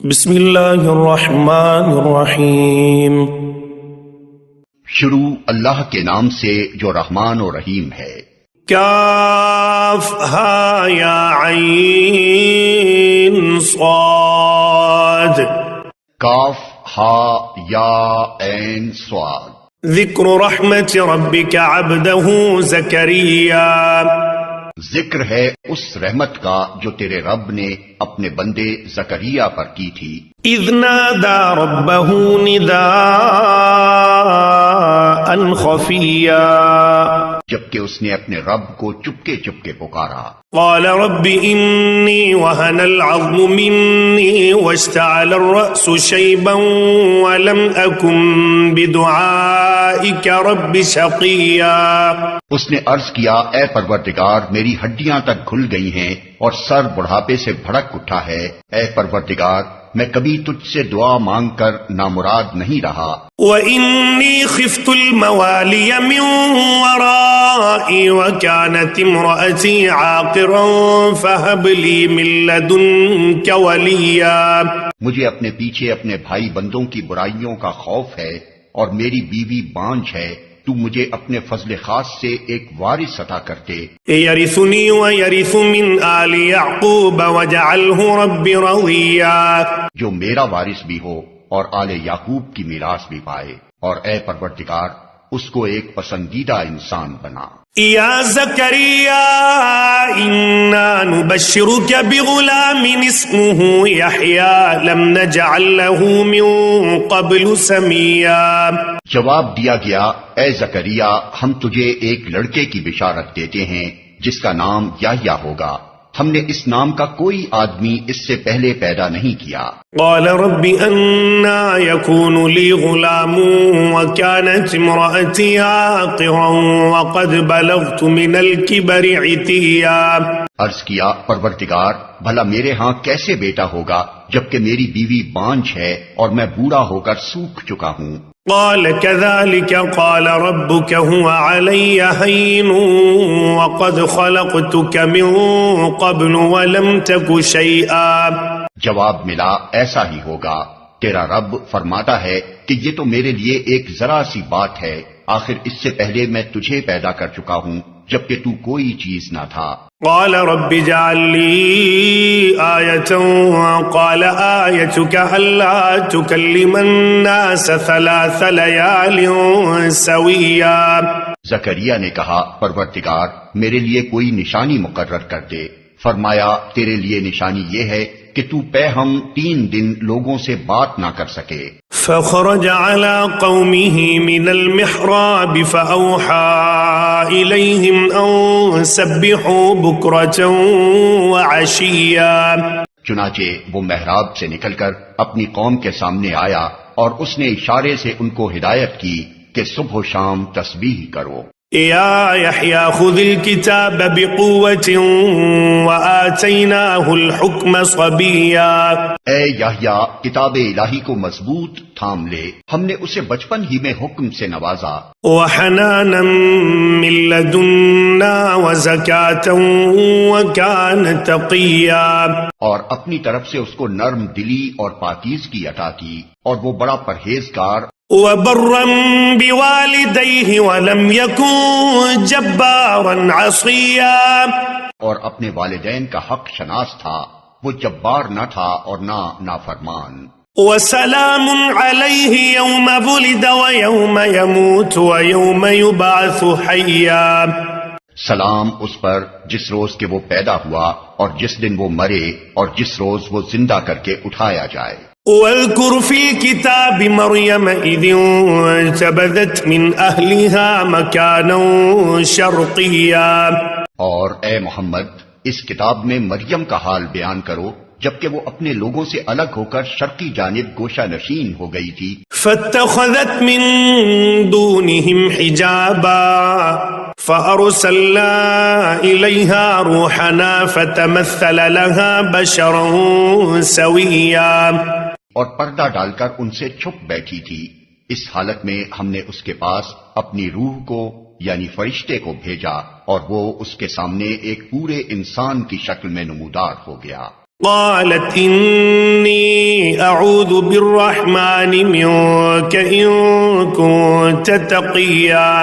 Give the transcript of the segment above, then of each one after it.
بسم اللہ الرحمن الرحیم۔ شروع اللہ کے نام سے جو رحمان و رحیم ہے۔ کاف ہا یا عین صاد، کاف ہا یا عین صاد۔ ذکر رحمت ربک عبدہ زکریا، ذکر ہے اس رحمت کا جو تیرے رب نے اپنے بندے زکریا پر کی تھی۔ اذ نادى ربه نداء خفیا، جبکہ اس نے اپنے رب کو چپکے چپکے پکارا۔ قال رب انی وهن العظم منی واشتعل الرأس شیبا ولم اکن بدعائک رب شقیا۔ اس نے عرض کیا، اے پروردگار، میری ہڈیاں تک گھل گئی ہیں اور سر بڑھاپے سے بھڑک اٹھا ہے۔ اے پروردگار، میں کبھی تجھ سے دعا مانگ کر نامراد نہیں رہا۔ وَإِنِّي خِفْتُ الْمَوَالِيَ مِنْ وَرَائِي وَكَانَتِ امْرَأَتِي عَاقِرًا فَهَبْ لِي مِنْ لَدُنْكَ وَلِيًّا۔ مجھے اپنے پیچھے اپنے بھائی بندوں کی برائیوں کا خوف ہے اور میری بیوی بانجھ ہے، تو مجھے اپنے فضل خاص سے ایک وارث عطا کرتے۔ يَرِثُنِي وَيَرِثُ مِنْ آلِ يَعْقُوبَ وَاجْعَلْهُ رَبِّ رَضِيًّا، جو میرا وارث بھی ہو اور آل یعقوب کی میراث بھی پائے، اور اے پروردگار اس کو ایک پسندیدہ انسان بنا۔ یا زکریا انا نبشرک بغلام اسمہ یحییٰ لم نجعل له من قبل سمیا۔ جواب دیا گیا، اے زکریا، ہم تجھے ایک لڑکے کی بشارت دیتے ہیں جس کا نام یحییٰ ہوگا، ہم نے اس نام کا کوئی آدمی اس سے پہلے پیدا نہیں کیا۔ قال رب انا يكون لي غلام وكانت امرأتي عاقرا وقد بلغت من الكبر عتيا۔ عرض کیا، پروردگار، بھلا میرے ہاں کیسے بیٹا ہوگا جبکہ میری بیوی بانجھ ہے اور میں بوڑھا ہو کر سوکھ چکا ہوں۔ قال كذلك قال ربك هو علي هين وقد خلقتك من قبل ولم تك شيئا۔ جواب ملا، ایسا ہی ہوگا، تیرا رب فرماتا ہے کہ یہ تو میرے لیے ایک ذرا سی بات ہے، آخر اس سے پہلے میں تجھے پیدا کر چکا ہوں جبکہ تو کوئی چیز نہ تھا۔ قال رب اجعل لي آية قال آيتك ألا تكلم الناس 3 ليال سويا۔ زکریا نے کہا، پروردگار میرے لیے کوئی نشانی مقرر کر دے۔ فرمایا، تیرے لیے نشانی یہ ہے کہ تو پے ہم 3 دن لوگوں سے بات نہ کر سکے۔ فخرج على قومه من المحراب فأوحى إليهم أن سبحوا بكرة وعشيا۔ چنانچہ وہ محراب سے نکل کر اپنی قوم کے سامنے آیا اور اس نے اشارے سے ان کو ہدایت کی کہ صبح و شام تسبیح کرو۔ یا یحییٰ خذ الکتاب بقوة وآتیناہ الحکم صبیا۔ اے یحییٰ، کتاب الہی کو مضبوط تھام لے، ہم نے اسے بچپن ہی میں حکم سے نوازا۔ وحنانا من لدنا وزکاة وکان تقیا۔ اور اپنی طرف سے اس کو نرم دلی اور پاکیزگی عطا کی، اور وہ بڑا پرہیزگار۔ وبرا بوالدیہ ولم یکن جبارا عصیا۔ اور اپنے والدین کا حق شناس تھا، وہ جبار نہ تھا اور نہ نافرمان۔ وسلام علیہ یوم ولد ویوم یموت ویوم یبعث حیا۔ سلام اس پر جس روز کہ وہ پیدا ہوا اور جس دن وہ مرے اور جس روز وہ زندہ کر کے اٹھایا جائے۔ واذکر فی الکتاب مریم اذ انتبذت من اہلها مکانا شرقیا۔ اور اے محمد، اس کتاب میں مریم کا حال بیان کرو جبکہ وہ اپنے لوگوں سے الگ ہو کر شرقی جانب گوشہ نشین ہو گئی تھی۔ فاتخذت من دونهم حجابا فأرسلنا إليها روحنا فتمثل لها بشرا سويا۔ اور پردہ ڈال کر ان سے چھپ بیٹھی تھی، اس حالت میں ہم نے اس کے پاس اپنی روح کو یعنی فرشتے کو بھیجا اور وہ اس کے سامنے ایک پورے انسان کی شکل میں نمودار ہو گیا۔ قالت انی أعوذ بالرحمن منك إن كنت تقيا.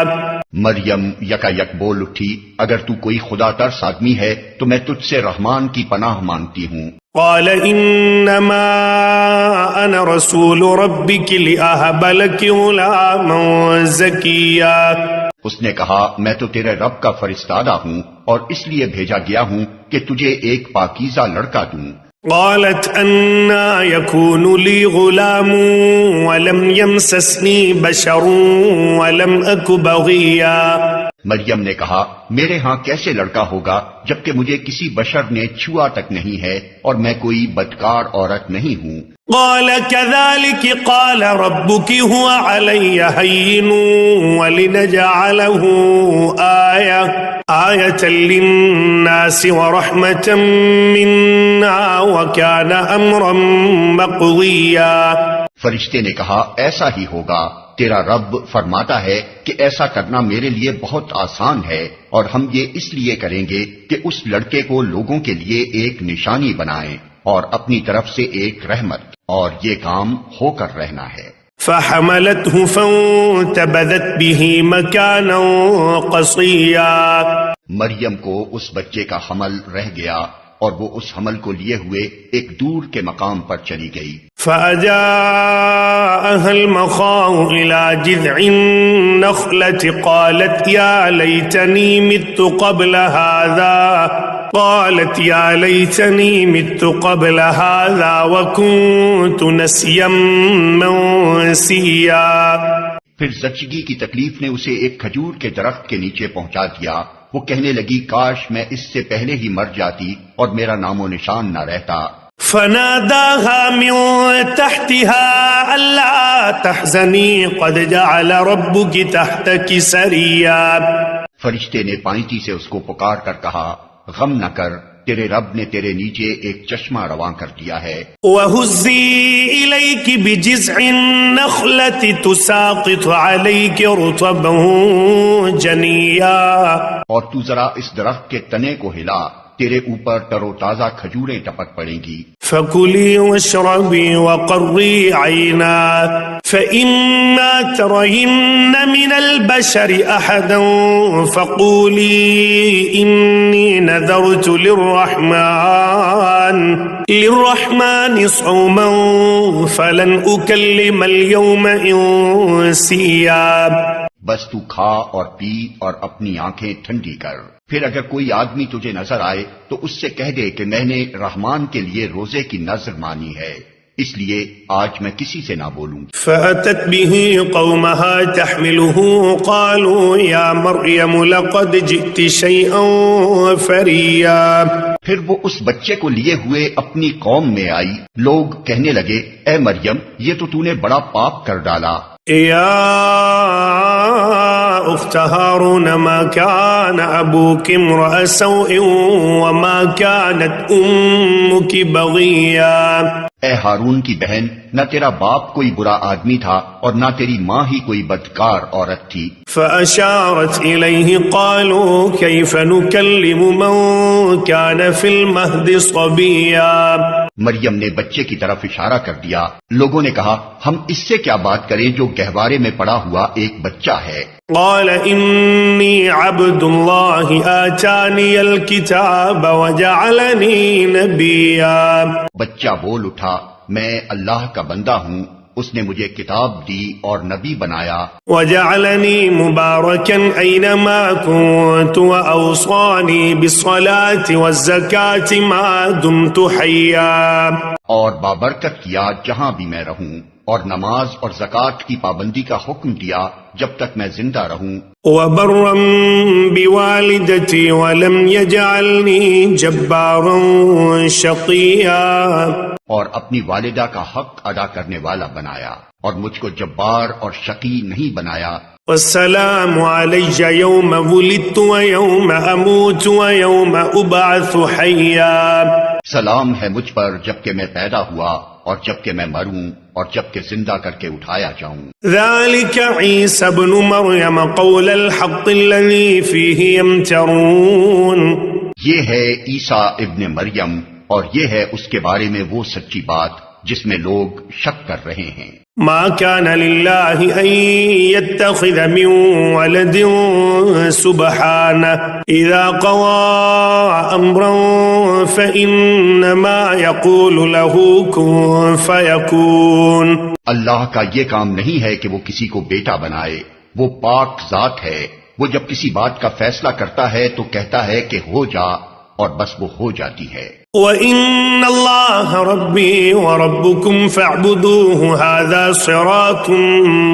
مریم یکا یک بول اٹھی، اگر تو کوئی خدا ترس آدمی ہے تو میں تجھ سے رحمان کی پناہ مانگتی ہوں. قال انما انا رسول ربك لأهب لك غلاما زكيا. اس نے کہا میں تو تیرے رب کا فرستادہ ہوں اور اس لیے بھیجا گیا ہوں کہ تجھے ایک پاکیزہ لڑکا دوں. قالت أنا يكون لي غلام ولم يمسسني بشر ولم أك بغيا. مریم نے کہا میرے ہاں کیسے لڑکا ہوگا جبکہ مجھے کسی بشر نے چھوا تک نہیں ہے اور میں کوئی بدکار عورت نہیں ہوں. قال كذلك قال ربك هو علي هين ولنجعله آية للناس ورحمة منا وكان أمرا مقضيا. فرشتے نے کہا ایسا ہی ہوگا، تیرا رب فرماتا ہے کہ ایسا کرنا میرے لیے بہت آسان ہے اور ہم یہ اس لیے کریں گے کہ اس لڑکے کو لوگوں کے لیے ایک نشانی بنائیں اور اپنی طرف سے ایک رحمت، اور یہ کام ہو کر رہنا ہے. فحملته فانتبذت به مكانا قصيا. مریم کو اس بچے کا حمل رہ گیا اور وہ اس حمل کو لیے ہوئے ایک دور کے مقام پر چلی گئی. فأجاءها المخاض إلى جذع النخلة قالت يا ليتني مت قبل هذا وكنت نسيا منسيا. پھر زچگی کی تکلیف نے اسے ایک کھجور کے درخت کے نیچے پہنچا دیا. وہ کہنے لگی کاش میں اس سے پہلے ہی مر جاتی اور میرا نام و نشان نہ رہتا. فناداها من تحتها ألا تحزني قد جعل ربك تحتك سريا. فرشتے نے پائنتی سے اس کو پکار کر کہا غم نہ کر، تیرے رب نے تیرے نیچے ایک چشمہ رواں کر دیا ہے. وَهُزِّي إِلَيْكِ بِجِذْعِ النَّخْلَةِ تُسَاقِطُ عَلَيْكِ رُطَبًا جَنِيًّا. اور تو ذرا اس درخت کے تنے کو ہلا، تیرے اوپر تر و تازہ کھجوریں ٹپک پڑیں گی. فَكُلِي وَاشْرَبِي وَقَرِّي عَيْنًا فَإِمَّا تَرَيِنَّ مِنَ الْبَشَرِ أَحَدًا فَقُولِي إِنِّي نَذَرْتُ لِلرَّحْمَنِ صَوْمًا فَلَنْ أُكَلِّمَ الْيَوْمَ إِنسِيًّا. بس تو کھا اور پی اور اپنی آنکھیں ٹھنڈی کر. پھر اگر کوئی آدمی تجھے نظر آئے تو اس سے کہہ دے کہ میں نے رحمان کے لیے روزے کی نذر مانی ہے، اس لیے آج میں کسی سے نہ بولوں. فأتت به قومها تحمله قالوا يا مريم لقد جئت شيئا فريا. پھر وہ اس بچے کو لیے ہوئے اپنی قوم میں آئی. لوگ کہنے لگے اے مریم یہ تو نے بڑا پاپ کر ڈالا. يا أخت هارون ما كان أبوك امرأ سوء وما كانت أمك بغيا. اے ہارون کی بہن، نہ تیرا باپ کوئی برا آدمی تھا اور نہ تیری ماں ہی کوئی بدکار عورت تھی. فأشارت إليه قالوا كيف نكلم من كان في المهد صبيا. مریم نے بچے کی طرف اشارہ کر دیا. لوگوں نے کہا ہم اس سے کیا بات کریں جو گہوارے میں پڑا ہوا ایک بچہ ہے. قال إني عبد الله آتاني الكتاب وجعلني نبيا. بچہ بول اٹھا میں اللہ کا بندہ ہوں، اس نے مجھے کتاب دی اور نبی بنایا. وجعلني مباركا أينما كنت وأوصاني بالصلاة والزكاة ما دمت حيا. اور بابرکت کیا جہاں بھی میں رہوں، اور نماز اور زکوٰۃ کی پابندی کا حکم دیا جب تک میں زندہ رہوں. وبرا بوالدتي ولم يجعلني جبارا شقيا. اور اپنی والدہ کا حق ادا کرنے والا بنایا اور مجھ کو جبار اور شقی نہیں بنایا. والسلام علی یوم ولدت ویوم اموت ویوم ابعث حیا. سلام ہے مجھ پر جبکہ میں پیدا ہوا اور جبکہ میں مروں اور جبکہ زندہ کر کے اٹھایا جاؤں. ذلك عیسی ابن مریم قول الحق الذی فیہ یمترون. یہ ہے عیسیٰ ابن مریم اور یہ ہے اس کے بارے میں وہ سچی بات جس میں لوگ شک کر رہے ہیں۔ ما كان لله أن يتخذ من ولد سبحانه إذا قضى أمرا فإنما يقول له كن فيكون۔ اللہ کا یہ کام نہیں ہے کہ وہ کسی کو بیٹا بنائے، وہ پاک ذات ہے، وہ جب کسی بات کا فیصلہ کرتا ہے تو کہتا ہے کہ ہو جا، اور بس وہ ہو جاتی ہے۔ وَإِنَّ اللَّهَ رَبِّي وَرَبُّكُمْ فَاعْبُدُوهُ هَذَا صِرَاطٌ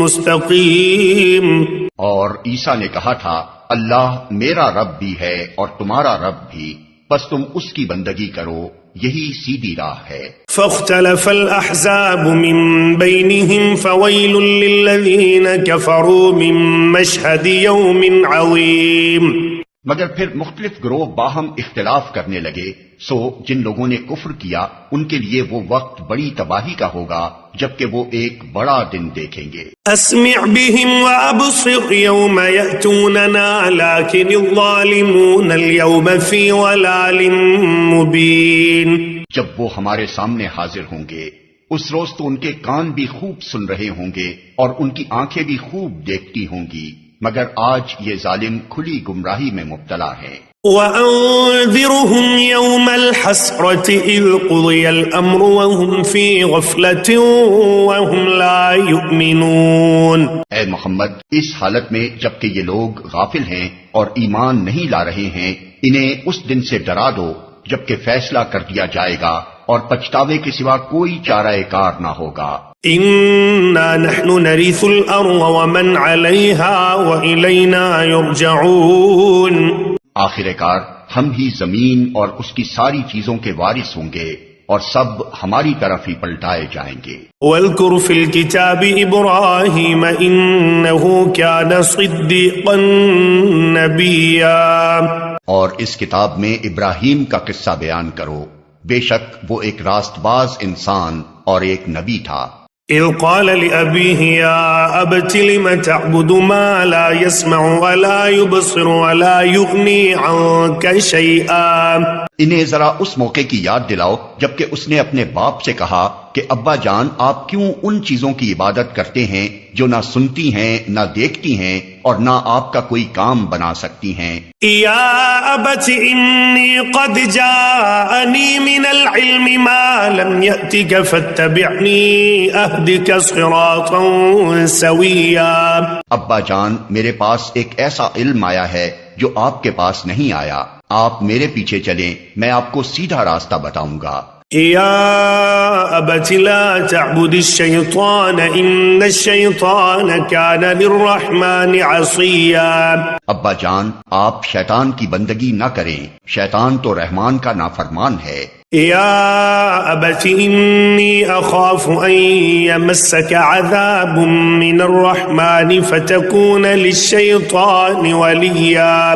مُسْتَقِيمٌ۔ اور عیسیٰ نے کہا تھا اللہ میرا رب بھی ہے اور تمہارا رب بھی، بس تم اس کی بندگی کرو، یہی سیدھی راہ ہے۔ فاختلف الأحزاب من بينهم فويل للذين كفروا من مشهد يوم عظيم۔ مگر پھر مختلف گروہ باہم اختلاف کرنے لگے، سو جن لوگوں نے کفر کیا ان کے لیے وہ وقت بڑی تباہی کا ہوگا جبکہ وہ ایک بڑا دن دیکھیں گے۔ اسمع بهم وابصر يوم يأتوننا لكن الظالمون اليوم في ضلال مبين۔ جب وہ ہمارے سامنے حاضر ہوں گے اس روز تو ان کے کان بھی خوب سن رہے ہوں گے اور ان کی آنکھیں بھی خوب دیکھتی ہوں گی، مگر آج یہ ظالم کھلی گمراہی میں مبتلا ہے۔ وَأَنذِرْهُمْ يَوْمَ الْحَسْرَةِ إِذْ قُضِيَ الْأَمْرُ وَهُمْ فِي غَفْلَةٍ وَهُمْ لَا يُؤْمِنُونَ۔ اے محمد اس حالت میں جبکہ یہ لوگ غافل ہیں اور ایمان نہیں لا رہے ہیں، انہیں اس دن سے ڈرا دو جبکہ فیصلہ کر دیا جائے گا اور پچھتاوے کے سوا کوئی چارہ کار نہ ہوگا۔ إِنَّا نَحْنُ نَرِثُ الْأَرْضَ وَمَنْ عَلَيْهَا وَإِلَيْنَا يُرْجَعُونَ۔ آخر کار ہم ہی زمین اور اس کی ساری چیزوں کے وارث ہوں گے اور سب ہماری طرف ہی پلٹائے جائیں گے۔ وَاذْكُرْ فِي الْكِتَابِ إِبْرَاهِيمَ إِنَّهُ كَانَ صِدِّيقًا نَبِيًّا۔ اور اس کتاب میں ابراہیم کا قصہ بیان کرو، بے شک وہ ایک راست باز انسان اور ایک نبی تھا۔ إِذْ قَالَ لِأَبِيهِ يَا أَبَتِ لِمَ تَعْبُدُ مَا لَا يَسْمَعُ وَلَا يُبْصِرُ وَلَا يُغْنِي عَنْكَ شَيْئًا۔ انہیں ذرا اس موقع کی یاد دلاؤ جبکہ اس نے اپنے باپ سے کہا کہ ابا جان آپ کیوں ان چیزوں کی عبادت کرتے ہیں جو نہ سنتی ہیں نہ دیکھتی ہیں اور نہ آپ کا کوئی کام بنا سکتی ہیں۔ یا ابت انی قد جاءنی من العلم ما لم یأتک فاتبعنی اہدک صراطا سویا۔ ابا جان میرے پاس ایک ایسا علم آیا ہے جو آپ کے پاس نہیں آیا، آپ میرے پیچھے چلیں میں آپ کو سیدھا راستہ بتاؤں گا۔ یا ابت لا تعبد الشیطان ان الشیطان کان للرحمن عصیا۔ ابا جان آپ شیطان کی بندگی نہ کریں، شیطان تو رحمان کا نافرمان ہے۔ یا ابت انی اخاف ان یمسک عذاب من الرحمن فتکون للشیطان ولیا۔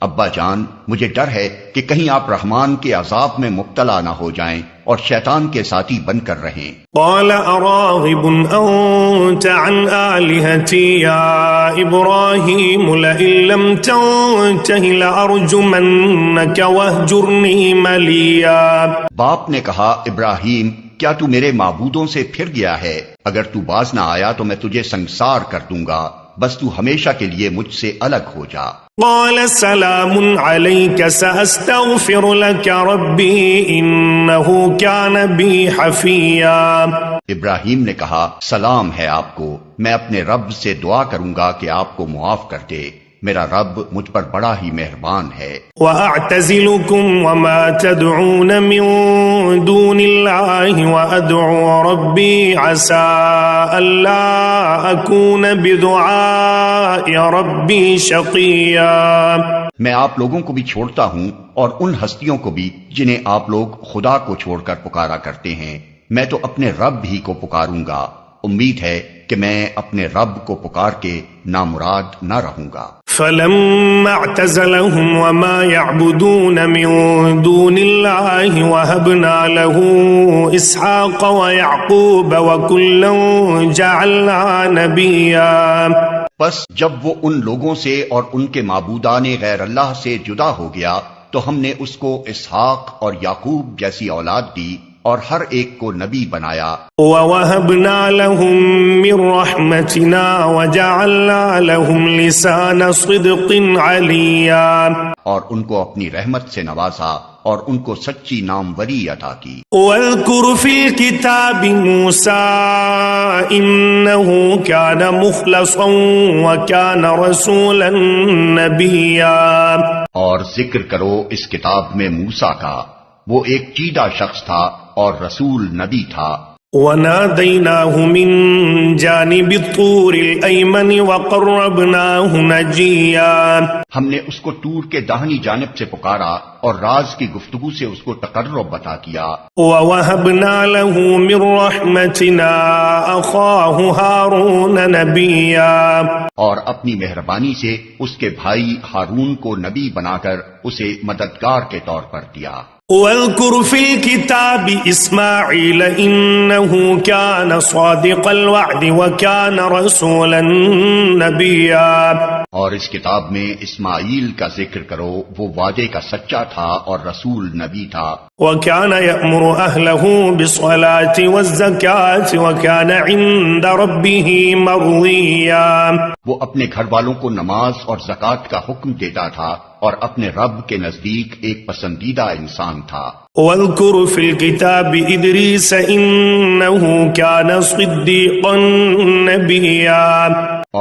ابا جان مجھے ڈر ہے کہ کہیں آپ رحمان کے عذاب میں مبتلا نہ ہو جائیں اور شیطان کے ساتھی بن کر رہیں۔ قال اراغب انت عن آلہتی یا ابراہیم لئن لم تنتہ لارجمنک وہجرنی ملیا۔ باپ نے کہا ابراہیم کیا تو میرے معبودوں سے پھر گیا ہے؟ اگر تو باز نہ آیا تو میں تجھے سنسار کر دوں گا، بس تو ہمیشہ کے لیے مجھ سے الگ ہو جا۔ قال سلام علیک سأستغفر لک ربی انہ کان بی حفیا۔ ابراہیم نے کہا سلام ہے آپ کو، میں اپنے رب سے دعا کروں گا کہ آپ کو معاف کر دے، میرا رب مجھ پر بڑا ہی مہربان ہے۔ وَأَعْتَزِلُكُمْ وَمَا تَدْعُونَ مِن دُونِ اللَّهِ وَأَدْعُو رَبِّي عَسَىٰ أَلَّا أَكُونَ بِدُعَاءِ رَبِّي شَقِيًّا۔ میں آپ لوگوں کو بھی چھوڑتا ہوں اور ان ہستیوں کو بھی جنہیں آپ لوگ خدا کو چھوڑ کر پکارا کرتے ہیں، میں تو اپنے رب ہی کو پکاروں گا، امید ہے کہ میں اپنے رب کو پکار کے نامراد نہ رہوں گا۔ فَلَمَّا اعْتَزَلَهُمْ وَمَا يَعْبُدُونَ مِن دُونِ اللَّهِ وَهَبْنَا لَهُ إِسْحَاقَ وَيَعْقُوبَ وَكُلًّا جَعَلْنَا نَبِيًّا۔ پس جب وہ ان لوگوں سے اور ان کے معبودان غیر اللہ سے جدا ہو گیا تو ہم نے اس کو اسحاق اور یعقوب جیسی اولاد دی اور ہر ایک کو نبی بنایا، وَوَهَبْنَا لَهُم مِّن رَّحْمَتِنَا وَجَعَلْنَا لَهُمْ لِسَانَ صِدْقٍ عَلِيًّا، اور ان کو اپنی رحمت سے نوازا اور ان کو سچی ناموری عطا کی۔ وَاذْكُرْ فِي الْكِتَابِ مُوسَىٰ إِنَّهُ كَانَ مُخْلَصًا وَكَانَ رَسُولًا نَبِيًّا، اور ذکر کرو اس کتاب میں موسیٰ کا، وہ ایک چیدہ شخص تھا اور رسول نبی تھا۔ وَنَادَيْنَاهُ مِن جَانِبِ الطُّورِ الْأَيْمَنِ وَقَرَّبْنَاهُ نَجِيًّا، ہم نے اس کو طور کے داہنی جانب سے پکارا اور راز کی گفتگو سے اس کو تقرب عطا کیا۔ وَوَهَبْنَا لَهُ مِن رَّحْمَتِنَا أَخَاهُ هَارُونَ نَبِيًّا، اور اپنی مہربانی سے اس کے بھائی ہارون کو نبی بنا کر اسے مددگار کے طور پر دیا۔ وَاذْكُرْ فِي الْكِتَابِ إِسْمَاعِيلَ إِنَّهُ كَانَ صَادِقَ الْوَعْدِ وَكَانَ رَسُولًا نَبِيًّا، اور اس کتاب میں اسماعیل کا ذکر کرو، وہ وعدے کا سچا تھا اور رسول نبی تھا۔ وَكَانَ يَأْمُرُ أَهْلَهُ بِالصَّلَاةِ وَالزَّكَاةِ وَكَانَ عِندَ رَبِّهِ مَرْضِيًّا، وہ اپنے گھر والوں کو نماز اور زکوٰۃ کا حکم دیتا تھا اور اپنے رب کے نزدیک ایک پسندیدہ انسان تھا۔ وَاذْكُرْ فِي الْكِتَابِ إِدْرِيسَ إِنَّهُ كَانَ صِدِّيقًا نَبِيًّا،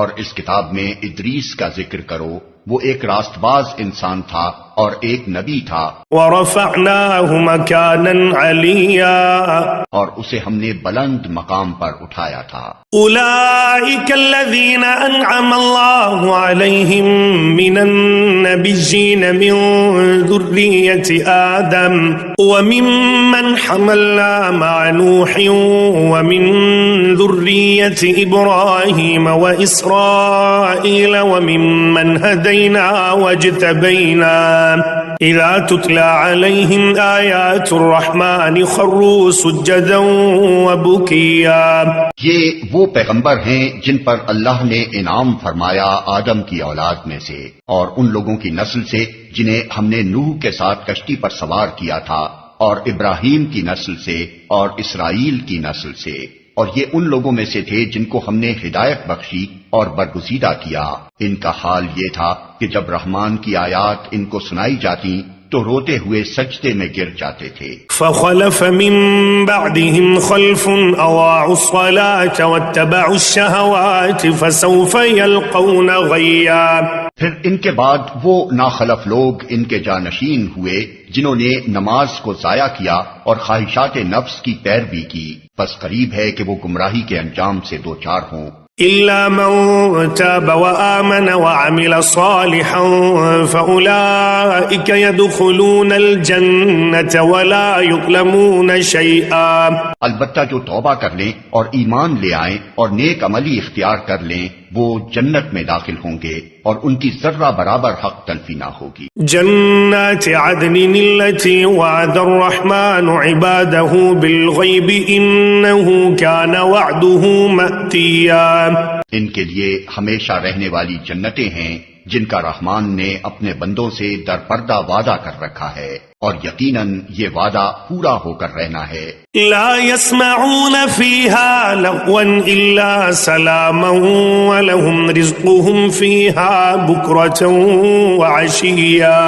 اور اس کتاب میں ادریس کا ذکر کرو، وہ ایک راست باز انسان تھا اور ایک نبی تھا۔ وَرَفَعْنَاهُ مَكَانًا عَلِيًّا، اور اسے ہم نے بلند مقام پر اٹھایا تھا۔ أُولَئِكَ الَّذِينَ أَنْعَمَ اللَّهُ عَلَيْهِمْ مِنَ النَّبِيِّينَ مِنْ ذُرِّيَّةِ آدَمَ وَمِمَّنْ حَمَلْنَا مَعَ نُوحٍ وَمِنْ ذُرِّيَّةِ إِبْرَاهِيمَ وَإِسْرَائِيلَ وَمِمَّنْ هَدَيْنَا وَاجْتَبَيْنَا إِذَا تُتْلَى عَلَيْهِمْ آيَاتُ الرَّحْمَنِ خَرُّوا سُجَّدًا وَبُكِيًّا، یہ وہ پیغمبر ہیں جن پر اللہ نے انعام فرمایا آدم کی اولاد میں سے اور ان لوگوں کی نسل سے جنہیں ہم نے نوح کے ساتھ کشتی پر سوار کیا تھا، اور ابراہیم کی نسل سے اور اسرائیل کی نسل سے، اور یہ ان لوگوں میں سے تھے جن کو ہم نے ہدایت بخشی اور برگزیدہ کیا۔ ان کا حال یہ تھا کہ جب رحمان کی آیات ان کو سنائی جاتی تو روتے ہوئے سجدے میں گر جاتے تھے۔ فَخَلَفَ مِن بَعْدِهِمْ خَلْفٌ أَضَاعُوا الصَّلَاةَ وَاتَّبَعُوا الشَّهَوَاتِ فَسَوْفَ يَلْقَوْنَ غَيًّا، پھر ان کے بعد وہ ناخلف لوگ ان کے جانشین ہوئے جنہوں نے نماز کو ضائع کیا اور خواہشات نفس کی پیروی کی، پس قریب ہے کہ وہ گمراہی کے انجام سے دوچار ہوں۔ إِلَّا مَن تَابَ وَآمَنَ وَعَمِلَ صَالِحًا فَأُولَئِكَ يَدْخُلُونَ الْجَنَّةَ وَلَا يُظْلَمُونَ شَيْئًا، البتہ جو توبہ کر لیں اور ایمان لے آئیں اور نیک عملی اختیار کر لیں وہ جنت میں داخل ہوں گے اور ان کی ذرہ برابر حق تلفی نہ ہوگی۔ جنات عدن التي وعد الرحمن عباده بالغیب انه كان وعده مأتیا، ان کے لیے ہمیشہ رہنے والی جنتیں ہیں جن کا رحمان نے اپنے بندوں سے در پردہ وعدہ کر رکھا ہے، اور یقیناً یہ وعدہ پورا ہو کر رہنا ہے۔ لا يسمعون فيها لغوا الا سلاما ولهم رزقهم فيها بكرة وعشيا،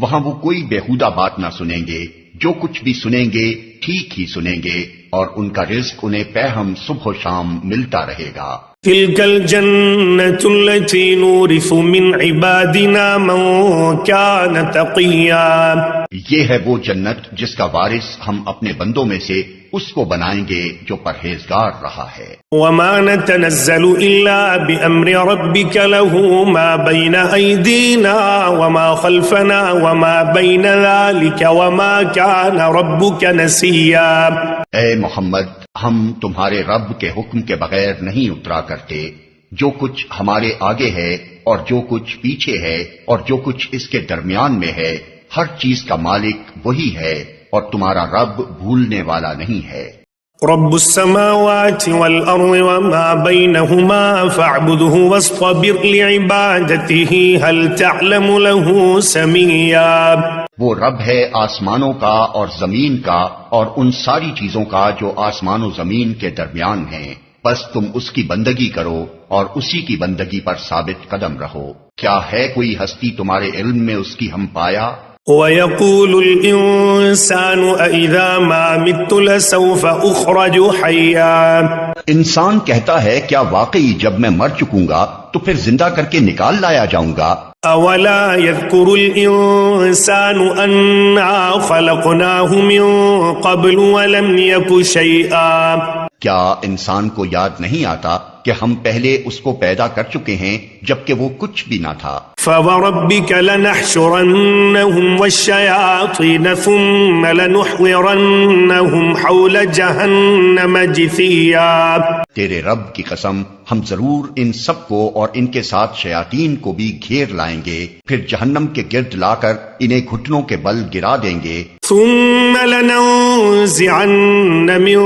وہاں وہ کوئی بیہودہ بات نہ سنیں گے، جو کچھ بھی سنیں گے ٹھیک ہی سنیں گے، اور ان کا رزق انہیں پیہم صبح و شام ملتا رہے گا۔ تلك الجنة التي نورث من عبادنا من كان تقيا، یہ ہے وہ جنت جس کا وارث ہم اپنے بندوں میں سے اس کو بنائیں گے جو پرہیزگار رہا ہے۔ وما نتنزل إلا بأمر ربك له ما بين أيدينا وما خلفنا وما بين ذلك وما كان ربك نسيا، اے محمد ہم تمہارے رب کے حکم کے بغیر نہیں اترا کرتے، جو کچھ ہمارے آگے ہے اور جو کچھ پیچھے ہے اور جو کچھ اس کے درمیان میں ہے، ہر چیز کا مالک وہی ہے اور تمہارا رب بھولنے والا نہیں ہے۔ رب السماوات والأرض وما بينهما فاعبده واصطبر لعبادته هل تعلم له سميا، وہ رب ہے آسمانوں کا اور زمین کا اور ان ساری چیزوں کا جو آسمان و زمین کے درمیان ہیں، بس تم اس کی بندگی کرو اور اسی کی بندگی پر ثابت قدم رہو۔ کیا ہے کوئی ہستی تمہارے علم میں اس کی ہم پایا؟ وَيَقُولُ الْإِنسَانُ أَإِذَا مَا مِتُّ لَسَوْفَ أُخْرَجُ حَيًّا۔ انسان کہتا ہے کیا واقعی جب میں مر چکوں گا تو پھر زندہ کر کے نکال لایا جاؤں گا؟ أَوَلَا يَذْكُرُ الْإِنسَانُ أَنَّا خَلَقْنَاهُ مِن قَبْلُ وَلَمْ يَكُ شَيْئًا۔ کیا انسان کو یاد نہیں آتا کہ ہم پہلے اس کو پیدا کر چکے ہیں جبکہ وہ کچھ بھی نہ تھا؟ فَوَرَبِّكَ لَنَحْشُرَنَّهُمْ وَالشَّيَاطِينَ ثُمَّ لَنُحْضِرَنَّهُمْ حَوْلَ جَهَنَّمَ جِثِيًّا۔ تیرے رب کی قسم ہم ضرور ان سب کو اور ان کے ساتھ شیاطین کو بھی گھیر لائیں گے، پھر جہنم کے گرد لا کر انہیں گھٹنوں کے بل گرا دیں گے۔ ثم لننزعن من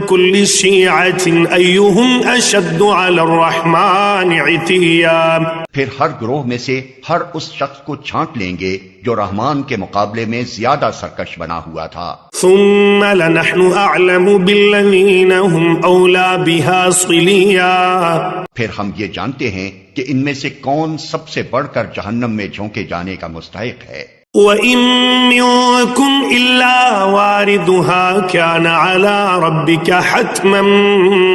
كل شيعة أيهم أشد على الرحمن عتيا۔ پھر ہر گروہ میں سے ہر اس شخص کو چھانٹ لیں گے جو رحمان کے مقابلے میں زیادہ سرکش بنا ہوا تھا۔ ثم لنحن أعلم بالذين هم أولى بها صليا۔ پھر ہم یہ جانتے ہیں کہ ان میں سے کون سب سے بڑھ کر جہنم میں جھونکے جانے کا مستحق ہے۔ وَإِن مِّنكُمْ إِلَّا وَارِدُهَا كَانَ عَلَى رَبِّكَ حَتْمًا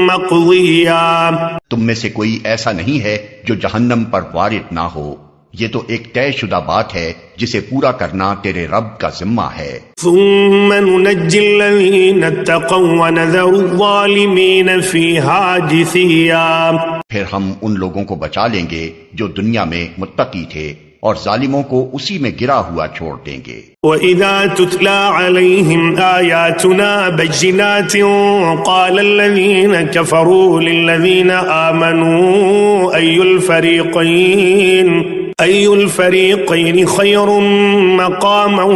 مَّقْضِيًّا۔ تم میں سے کوئی ایسا نہیں ہے جو جہنم پر وارد نہ ہو، یہ تو ایک طے شدہ بات ہے جسے پورا کرنا تیرے رب کا ذمہ ہے۔ ثُمَّ نُنَجِّي الَّذِينَ اتَّقَوْا وَنَذَرُ الظَّالِمِينَ فِيهَا جِثِيًّا۔ پھر ہم ان لوگوں کو بچا لیں گے جو دنیا میں متقی تھے اور ظالموں کو اسی میں گرا ہوا چھوڑ دیں گے۔ وَإِذَا تُتْلَى عَلَيْهِمْ آيَاتُنَا بَيِّنَاتٍ قَالَ الَّذِينَ كَفَرُوا لِلَّذِينَ آمَنُوا أَيُّ الْفَرِيقَيْنِ خَيْرٌ مَّقَامًا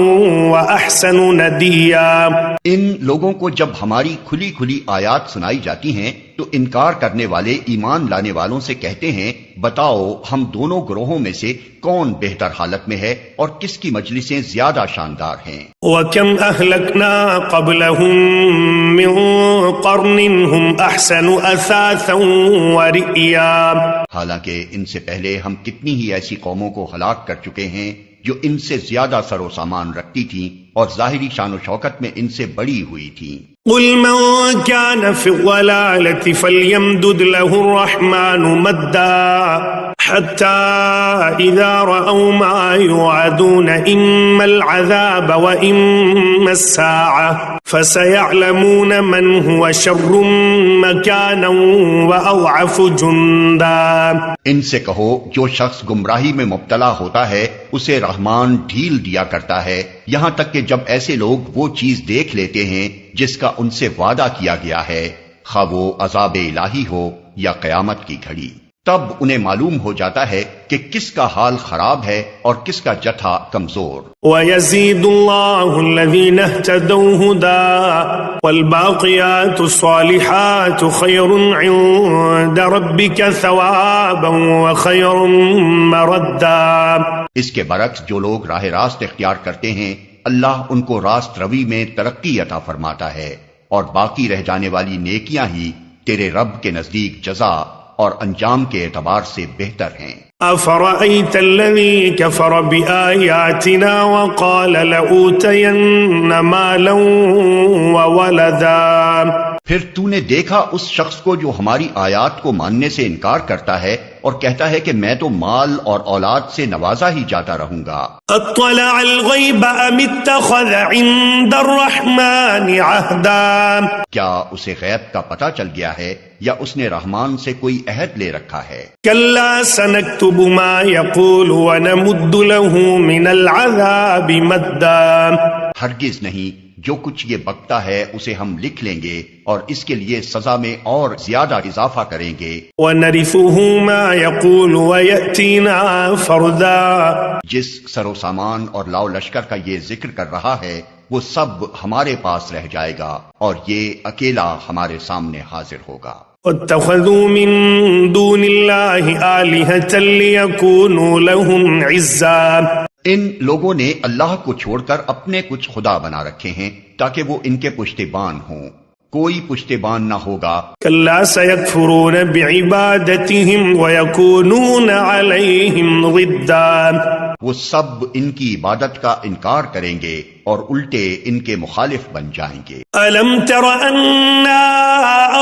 وَأَحْسَنُ نَدِيًّا۔ ان لوگوں کو جب ہماری کھلی کھلی آیات سنائی جاتی ہیں تو انکار کرنے والے ایمان لانے والوں سے کہتے ہیں بتاؤ ہم دونوں گروہوں میں سے کون بہتر حالت میں ہے اور کس کی مجلسیں زیادہ شاندار ہیں۔ وَكَمْ أَهْلَكْنَا قَبْلَهُم مِّن قَرْنٍ هُمْ أَحْسَنُ أَثَاثًا وَرِئْيًا۔ حالانکہ ان سے پہلے ہم کتنی ہی ایسی قوموں کو ہلاک کر چکے ہیں جو ان سے زیادہ سر و سامان رکھتی تھیں اور ظاہری شان و شوکت میں ان سے بڑی ہوئی تھیں۔ قُلْ مَن كَانَ فِي الضَّلَالَةِ فَلْيَمْدُدْ لَهُ الرَّحْمَٰنُ مَدًّا حَتَّىٰ إِذَا رَأَوْا مَا يُوعَدُونَ إِمَّا الْعَذَابَ وَإِمَّا السَّاعَةَ فَسَيَعْلَمُونَ مَنْ هُوَ شَرٌّ مَّكَانًا وَأَضْعَفُ جُنْدًا۔ ان سے کہو جو شخص گمراہی میں مبتلا ہوتا ہے اسے رحمان ڈھیل دیا کرتا ہے یہاں تک کہ جب ایسے لوگ وہ چیز دیکھ لیتے ہیں جس کا ان سے وعدہ کیا گیا ہے، خواہ وہ عذاب الہی ہو یا قیامت کی گھڑی، تب انہیں معلوم ہو جاتا ہے کہ کس کا حال خراب ہے اور کس کا جتھا کمزور۔ وَيَزِيدُ اللَّهُ الَّذِينَ اهْتَدَوْا هُدًى وَالْبَاقِيَاتُ الصَّالِحَاتُ خَيْرٌ عِندَ رَبِّكَ ثَوَابًا وَخَيْرٌ مَّرَدًّا۔ اس کے برعکس جو لوگ راہ راست اختیار کرتے ہیں اللہ ان کو راست روی میں ترقی عطا فرماتا ہے، اور باقی رہ جانے والی نیکیاں ہی تیرے رب کے نزدیک جزا اور انجام کے اعتبار سے بہتر ہیں۔ أَفَرَأَيْتَ الَّذِي كَفَرَ بِآيَاتِنَا وَقَالَ لَأُوتَيَنَّ مَالًا وَوَلَدًا۔ پھر تو نے دیکھا اس شخص کو جو ہماری آیات کو ماننے سے انکار کرتا ہے اور کہتا ہے کہ میں تو مال اور اولاد سے نوازا ہی جاتا رہوں گا۔ اطلع الغیب ام اتخذ عند الرحمن عہدا۔ کیا اسے غیب کا پتہ چل گیا ہے یا اس نے رحمان سے کوئی عہد لے رکھا ہے؟ کلا سنکتب ما یقول ونمد له من العذاب مدا۔ ہرگز نہیں، جو کچھ یہ بکتا ہے اسے ہم لکھ لیں گے اور اس کے لیے سزا میں اور زیادہ اضافہ کریں گے۔ وَنَرِثُهُ مَا يَقُولُ وَيَأْتِينَا فَرْدًا۔ جس سر و سامان اور لاؤ لشکر کا یہ ذکر کر رہا ہے وہ سب ہمارے پاس رہ جائے گا اور یہ اکیلا ہمارے سامنے حاضر ہوگا۔ وَاتَّخَذُوا مِن دُونِ اللَّهِ آلِهَةً لِيَكُونُوا لَهُمْ عِزًّا۔ ان لوگوں نے اللہ کو چھوڑ کر اپنے کچھ خدا بنا رکھے ہیں تاکہ وہ ان کے پشتیبان ہوں، کوئی پشتیبان نہ ہوگا۔ كلا سيكفرون بعبادتهم ويكونون عليهم ضدا، وہ سب ان کی عبادت کا انکار کریں گے اور الٹے ان کے مخالف بن جائیں گے۔ ألم تر أنا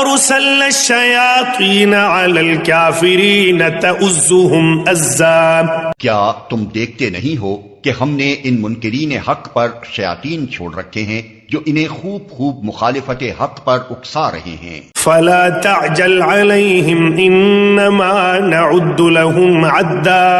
أرسلنا الشياطين على الكافرين تؤزهم أزا، کیا تم دیکھتے نہیں ہو کہ ہم نے ان منکرین حق پر شیاطین چھوڑ رکھے ہیں جو انہیں خوب خوب مخالفت حق پر اکسا رہے ہیں۔ فلا تعجل عليهم إنما نعد لهم عدا،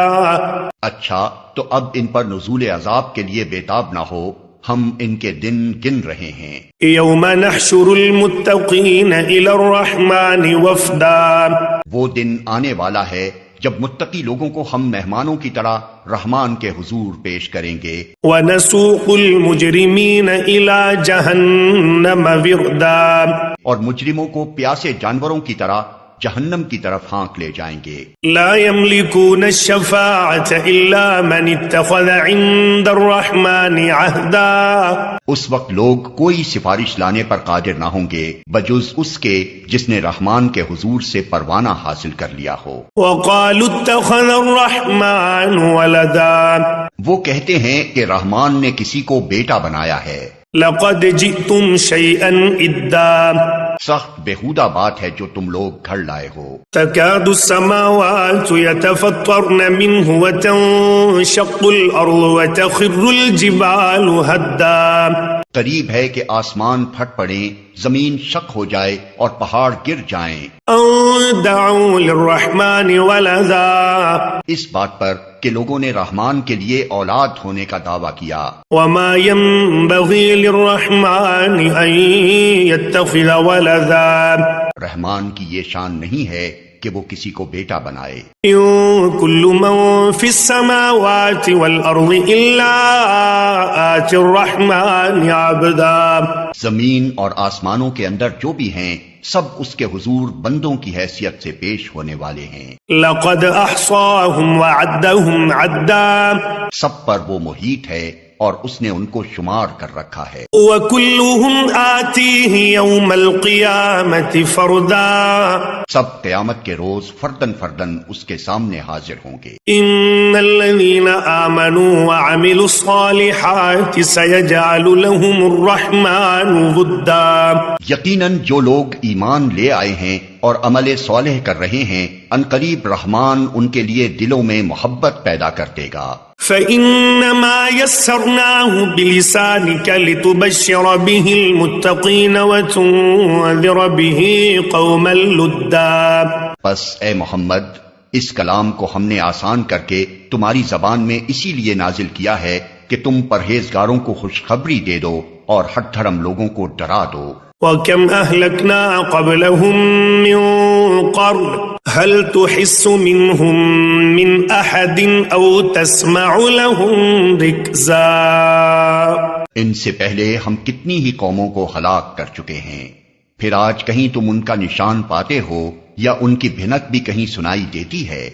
اچھا تو اب ان پر نزول عذاب کے لیے بےتاب نہ ہو، ہم ان کے دن گن رہے ہیں۔ يوم نحشر المتقين إلى الرحمن وفدا، وہ دن آنے والا ہے جب متقی لوگوں کو ہم مہمانوں کی طرح رحمان کے حضور پیش کریں گے۔ ونسوق المجرمين إلى جهنم وردا، اور مجرموں کو پیاسے جانوروں کی طرح جہنم کی طرف ہانک لے جائیں گے۔ لا يملكون الشفاعة إلا من اتخذ عند الرحمن عهدا، اس وقت لوگ کوئی سفارش لانے پر قادر نہ ہوں گے بجز اس کے جس نے رحمان کے حضور سے پروانہ حاصل کر لیا ہو۔ وقالوا اتخذ الرحمن ولدا، وہ کہتے ہیں کہ رحمان نے کسی کو بیٹا بنایا ہے۔ لقد جئتم شيئا إدا، سخت بےہودہ بات ہے جو تم لوگ گھڑ لائے ہو۔ تكاد السماوات يتفطرن منه وتنشق الأرض وتخر الجبال هدا، قریب ہے کہ آسمان پھٹ پڑیں، زمین شق ہو جائے اور پہاڑ گر جائیں۔ أن دعوا للرحمن ولدا، اس بات پر کہ لوگوں نے رحمان کے لیے اولاد ہونے کا دعویٰ کیا۔ وما ينبغي للرحمن أن يتخذ ولدا، رحمان کی یہ شان نہیں ہے کہ وہ کسی کو بیٹا بنائے۔ إن كل من في السماوات والأرض إلا آتي الرحمن عبدا، زمین اور آسمانوں کے اندر جو بھی ہیں سب اس کے حضور بندوں کی حیثیت سے پیش ہونے والے ہیں۔ لقد أحصاهم وعدهم عدا، سب پر وہ محیط ہے اور اس نے ان کو شمار کر رکھا ہے۔ وكلهم آتيه يوم القيامة فردا، سب قیامت کے روز فردن فردن اس کے سامنے حاضر ہوں گے۔ إن الذين آمنوا وعملوا الصالحات سيجعل لهم الرحمن ودا، یقیناً جو لوگ ایمان لے آئے ہیں اور عمل صالح کر رہے ہیں عنقریب رحمان ان کے لیے دلوں میں محبت پیدا کر دے گا۔ فإنما يسرناه بلسانك لتبشر به المتقين وتنذر به قوما لدا، پس اے محمد اس کلام کو ہم نے آسان کر کے تمہاری زبان میں اسی لیے نازل کیا ہے کہ تم پرہیزگاروں کو خوشخبری دے دو اور ہٹ دھرم لوگوں کو ڈرا دو۔ وكم أهلكنا قبلهم من قرن هل تحس منهم من أحد أو تسمع لهم ركزا، ان سے پہلے ہم کتنی ہی قوموں کو ہلاک کر چکے ہیں، پھر آج کہیں تم ان کا نشان پاتے ہو یا ان کی بھنک بھی کہیں سنائی دیتی ہے؟